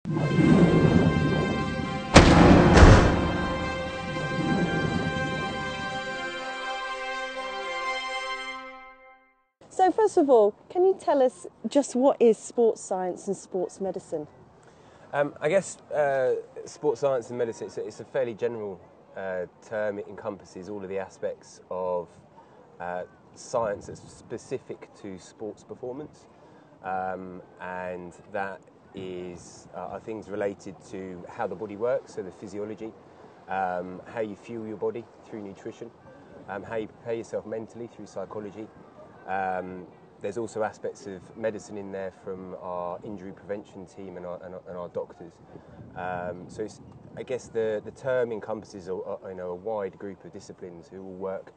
So first of all, can you tell us just what is sports science and sports medicine? I guess sports science and medicine, it's a fairly general term. It encompasses all of the aspects of science that's specific to sports performance, and that are things related to how the body works, so the physiology, how you fuel your body through nutrition, how you prepare yourself mentally through psychology. There's also aspects of medicine in there from our injury prevention team and our doctors. So I guess the term encompasses a wide group of disciplines who all work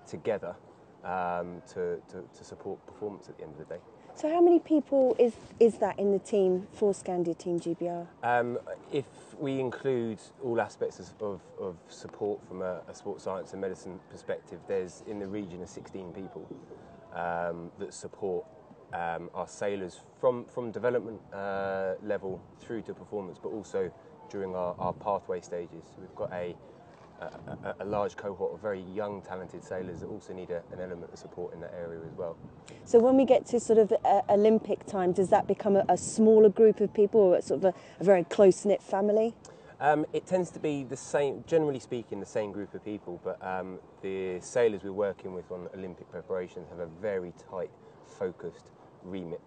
together to support performance at the end of the day. So how many people is that in the team for Scandia Team GBR? If we include all aspects of support from a sports science and medicine perspective, there's in the region of 16 people that support our sailors from development level through to performance, but also during our pathway stages. So we've got a large cohort of very young, talented sailors that also need an element of support in that area as well. So when we get to sort of Olympic time, does that become a smaller group of people, or sort of a very close-knit family? It tends to be the same, generally speaking, the same group of people, but the sailors we're working with on Olympic preparations have a very tight, focused remit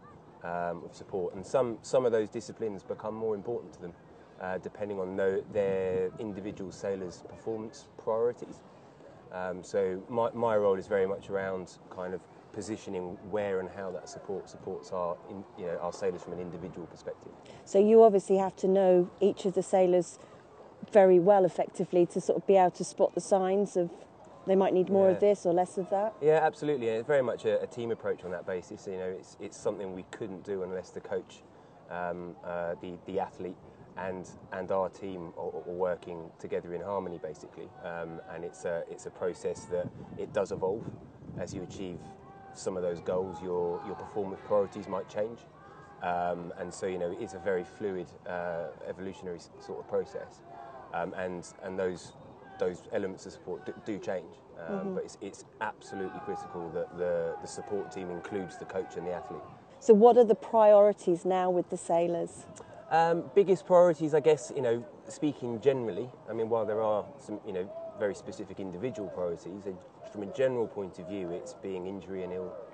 of support, and some of those disciplines become more important to them depending on their individual sailors' performance priorities. So my role is very much around kind of positioning where and how that supports our sailors from an individual perspective. So you obviously have to know each of the sailors very well, effectively, to sort of be able to spot the signs of they might need more of this or less of that. Yeah, absolutely. It's very much a team approach on that basis. You know, it's something we couldn't do unless the coach, the athlete, and our team are working together in harmony, basically. And it's a process that it does evolve as you achieve some of those goals. Your performance priorities might change, and so it's a very fluid, evolutionary sort of process, and those elements of support do change, but it's absolutely critical that the support team includes the coach and the athlete. So what are the priorities now with the sailors? Biggest priorities, I guess, speaking generally, I mean, while there are some, very specific individual priorities, from a general point of view, it's being injury and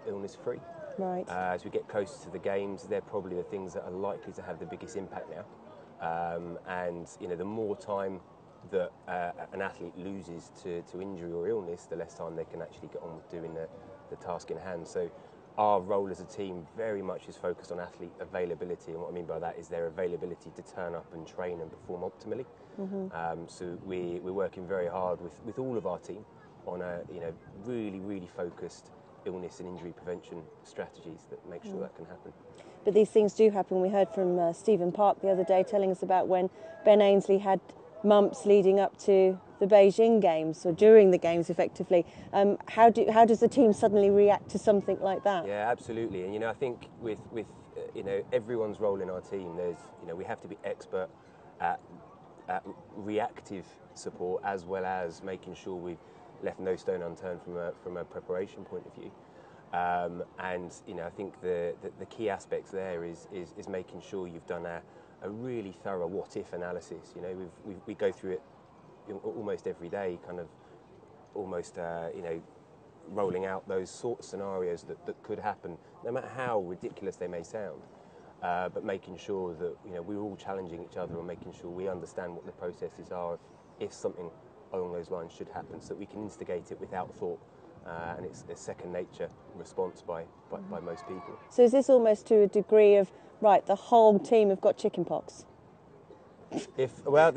illness free. Right. As we get closer to the games, they're probably the things that are likely to have the biggest impact now. And the more time that an athlete loses to injury or illness, the less time they can actually get on with doing the task in hand. So our role as a team very much is focused on athlete availability, and what I mean by that is their availability to turn up and train and perform optimally. So we're working very hard with all of our team on really focused illness and injury prevention strategies that make sure that can happen. But these things do happen. We heard from Stephen Park the other day telling us about when Ben Ainslie had mumps leading up to the Beijing Games, or during the Games effectively. How does the team suddenly react to something like that? Yeah, absolutely. And I think with everyone's role in our team, there's we have to be expert at reactive support, as well as making sure we've left no stone unturned from a preparation point of view. And I think the key aspects there is making sure you've done a really thorough what-if analysis. We go through it almost every day, kind of almost rolling out those sort of scenarios that could happen, no matter how ridiculous they may sound. But making sure that we're all challenging each other and making sure we understand what the processes are if something along those lines should happen, so that we can instigate it without thought. And it's a second nature response by most people. So is this almost to a degree of, right, the whole team have got chickenpox? It's a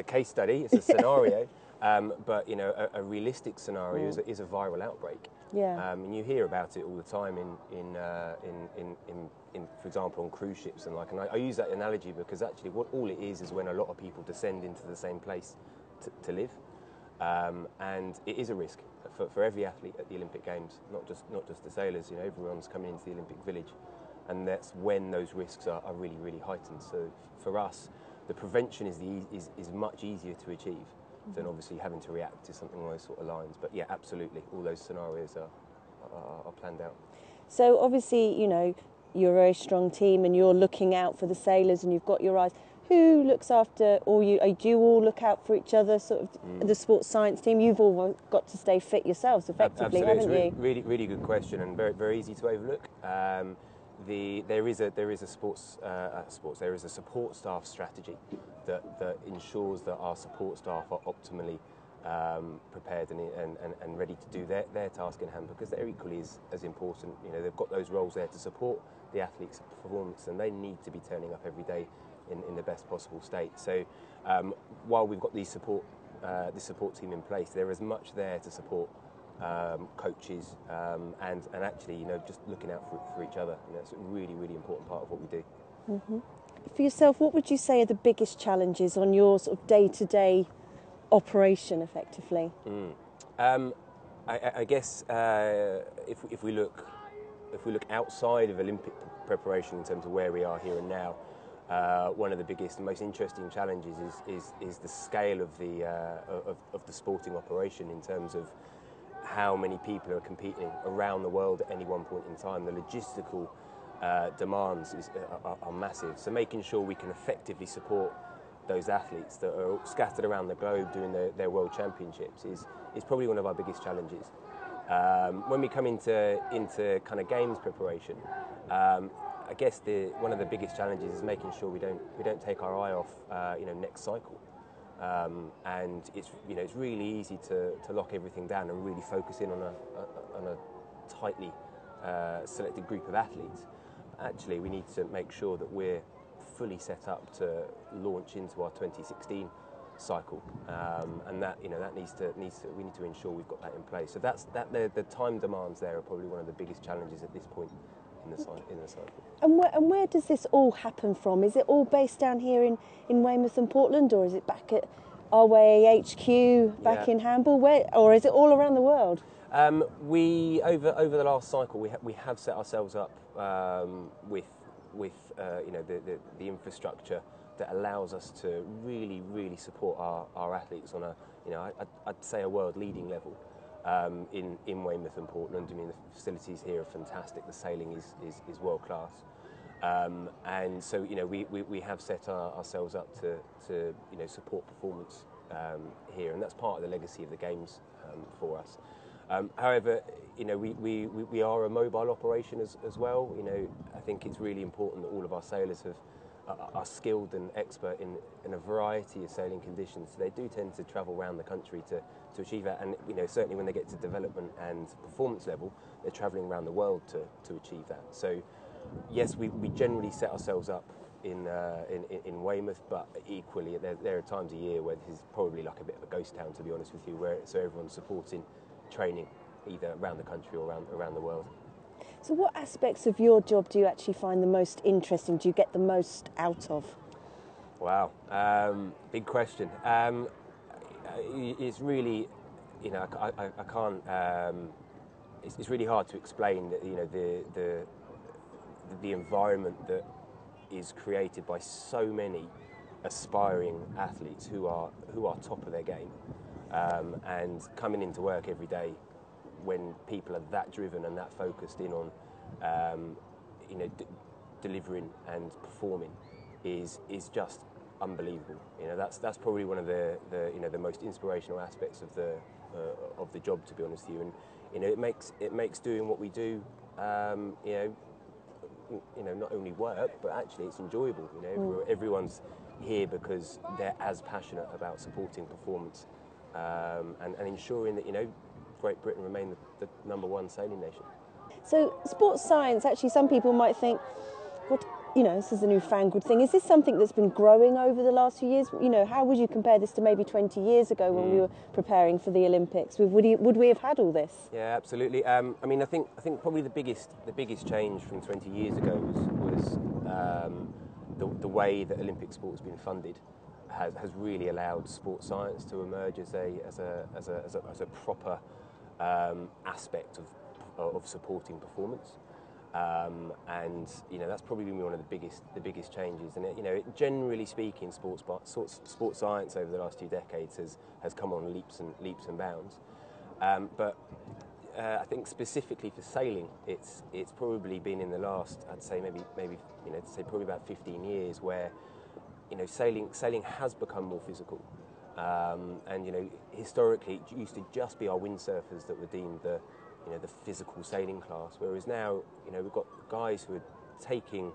case study, it's a scenario, but a realistic scenario is a viral outbreak. Yeah. And you hear about it all the time in for example, on cruise ships and like. And I use that analogy because actually, all it is when a lot of people descend into the same place to live, and it is a risk for every athlete at the Olympic Games, not just the sailors. Everyone's coming into the Olympic Village, and that's when those risks are really, really heightened. So for us, the prevention is much easier to achieve than obviously having to react to something along those sort of lines. But yeah, absolutely, all those scenarios are planned out. So obviously, you're a very strong team and you're looking out for the sailors and you've got your eyes. Who looks after all you? Do you all look out for each other, sort of the sports science team? You've all got to stay fit yourselves effectively, Absolutely. haven't you? It's really, really good question and very, very easy to overlook. There is a support staff strategy that ensures that our support staff are optimally prepared and ready to do their task in hand, because they're equally as important. They've got those roles there to support the athlete's performance, and they need to be turning up every day in the best possible state. So while we've got this support team in place, there is much there to support coaches and actually just looking out for each other. It's a really, really important part of what we do. Mm-hmm. For yourself, what would you say are the biggest challenges on your sort of day-to-day operation effectively? I guess if we look outside of Olympic preparation in terms of where we are here and now, one of the biggest and most interesting challenges is the scale of the sporting operation in terms of how many people are competing around the world at any one point in time. The logistical demands are massive. So making sure we can effectively support those athletes that are scattered around the globe doing their world championships is probably one of our biggest challenges. When we come into kind of games preparation, I guess one of the biggest challenges is making sure we don't take our eye off next cycle. And it's really easy to lock everything down and really focus in on a tightly selected group of athletes. Actually, we need to make sure that we're fully set up to launch into our 2016 cycle, and that we need to ensure we've got that in place. So the time demands there are probably one of the biggest challenges at this point in the cycle. And where does this all happen from? Is it all based down here in Weymouth and Portland, or is it back at RWA HQ back in Hamble? Or is it all around the world? We over the last cycle we have set ourselves up with the infrastructure that allows us to really, really support our athletes on I'd say a world leading level in Weymouth and Portland. I mean, the facilities here are fantastic. The sailing is world class, and so we have set ourselves up to support performance here, and that's part of the legacy of the games for us. However, we are a mobile operation as well. I think it's really important that all of our sailors are skilled and expert in a variety of sailing conditions. So they do tend to travel around the country to achieve that. And certainly when they get to development and performance level, they're travelling around the world to achieve that. So yes, we generally set ourselves up in Weymouth, but equally there are times a year where this is probably like a bit of a ghost town, to be honest with you, where everyone's supporting training either around the country or around the world. So what aspects of your job do you actually find the most interesting? Do you get the most out of? Wow, big question. It's really, I can't. It's really hard to explain that the environment that is created by so many aspiring athletes who are top of their game, and coming into work every day when people are that driven and that focused in on delivering and performing is just unbelievable. That's probably one of the most inspirational aspects of the job, to be honest with you. And it makes doing what we do not only work, but actually it's enjoyable. Everyone's here because they're as passionate about supporting performance and ensuring that Great Britain remain the number one sailing nation. So sports science, actually some people might think, what, this is a newfangled thing. Is this something that's been growing over the last few years? How would you compare this to maybe 20 years ago when we were preparing for the Olympics? Would we have had all this? Yeah, absolutely. I think probably the biggest change from 20 years ago was the way that Olympic sport's been funded has really allowed sports science to emerge as a proper aspect of supporting performance. And that's probably been one of the biggest changes. And generally speaking, sports science over the last 2 decades has come on leaps and bounds. But I think specifically for sailing, it's probably been in the last, I'd say maybe probably about 15 years, where sailing has become more physical. And historically it used to just be our windsurfers that were deemed the physical sailing class, whereas now we've got guys who are taking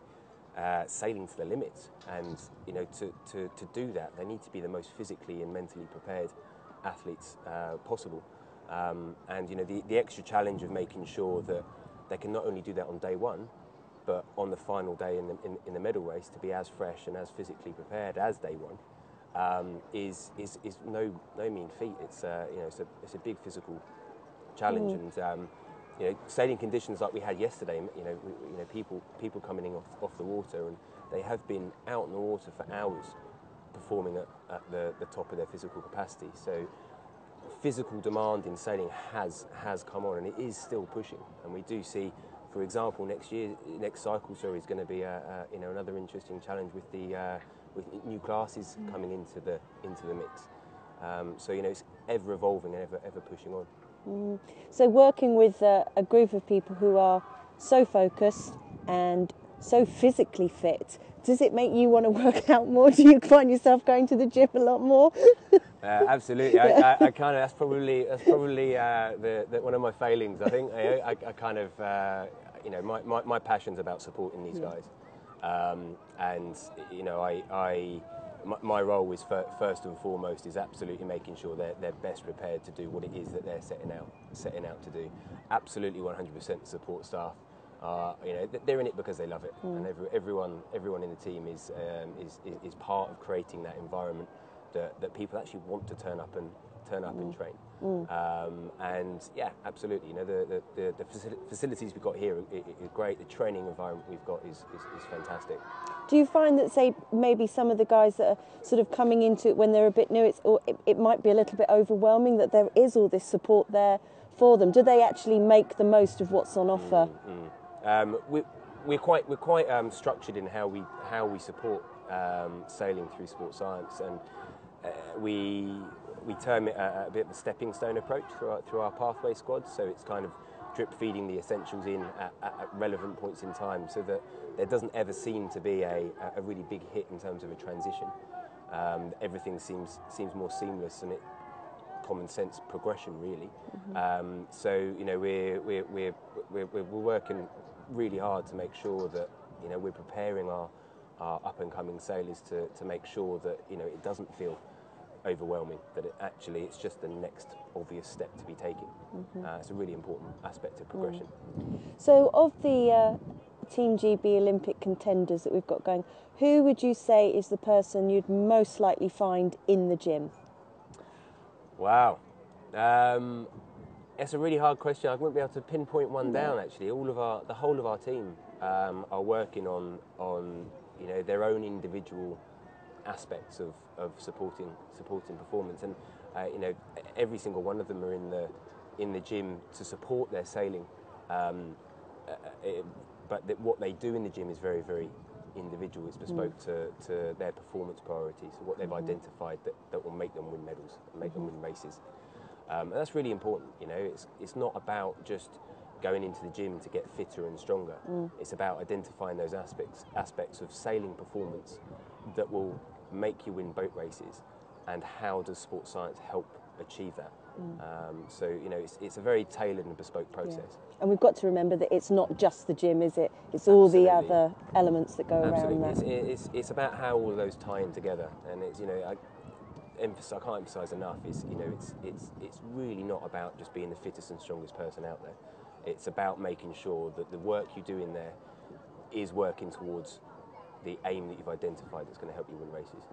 sailing to the limits, and to do that they need to be the most physically and mentally prepared athletes possible. And the extra challenge of making sure that they can not only do that on day one, but on the final day in the medal race, to be as fresh and as physically prepared as day one, is no mean feat. It's a big physical challenge. And sailing conditions like we had yesterday, people coming in off the water, and they have been out in the water for hours performing at the top of their physical capacity. So physical demand in sailing has come on, and it is still pushing. And we do see, for example, next cycle is going to be another interesting challenge with with new classes coming into the mix. So it's ever evolving and ever pushing on. So working with a group of people who are so focused and so physically fit, does it make you want to work out more? Do you find yourself going to the gym a lot more? Absolutely. I kind of that's probably one of my failings. I think I kind of my passion's about supporting these guys, and my role is first and foremost is absolutely making sure they're best prepared to do what it is that they're setting out to do. Absolutely 100% support staff. They're in it because they love it, and everyone in the team is part of creating that environment that people actually want to turn up and train. And yeah, absolutely. The facilities we've got here are great. The training environment we've got is fantastic. Do you find that, say, maybe some of the guys that are sort of coming into it when they're a bit new, it might be a little bit overwhelming that there is all this support there for them? Do they actually make the most of what's on offer? We're quite structured in how we support sailing through sports science, and we term it a bit of a stepping stone approach through our pathway squad. So it's kind of drip feeding the essentials in at relevant points in time, so that there doesn't ever seem to be a really big hit in terms of a transition. Everything seems more seamless, and common sense progression really. So we're working really hard to make sure that we're preparing our up and coming sailors to make sure that it doesn't feel overwhelming, that it's just the next obvious step to be taken. It's a really important aspect of progression. So of the Team GB Olympic contenders that we've got going, who would you say is the person you'd most likely find in the gym? Wow, it's a really hard question. I wouldn't be able to pinpoint one down actually. The whole of our team are working on their own individual aspects of supporting performance, and every single one of them are in the gym to support their sailing. But what they do in the gym is very, very individual. It's bespoke to their performance priorities, what they've identified that will make them win medals and make them win races. And that's really important. It's not about just going into the gym to get fitter and stronger. It's about identifying those aspects of sailing performance that will make you win boat races, and how does sports science help achieve that. So it's a very tailored and bespoke process. And we've got to remember that it's not just the gym, is it? It's all the other elements that go around that. It's about how all of those tie in together, and I can't emphasise enough. It's really not about just being the fittest and strongest person out there. It's about making sure that the work you do in there is working towards the aim that you've identified that's going to help you win races.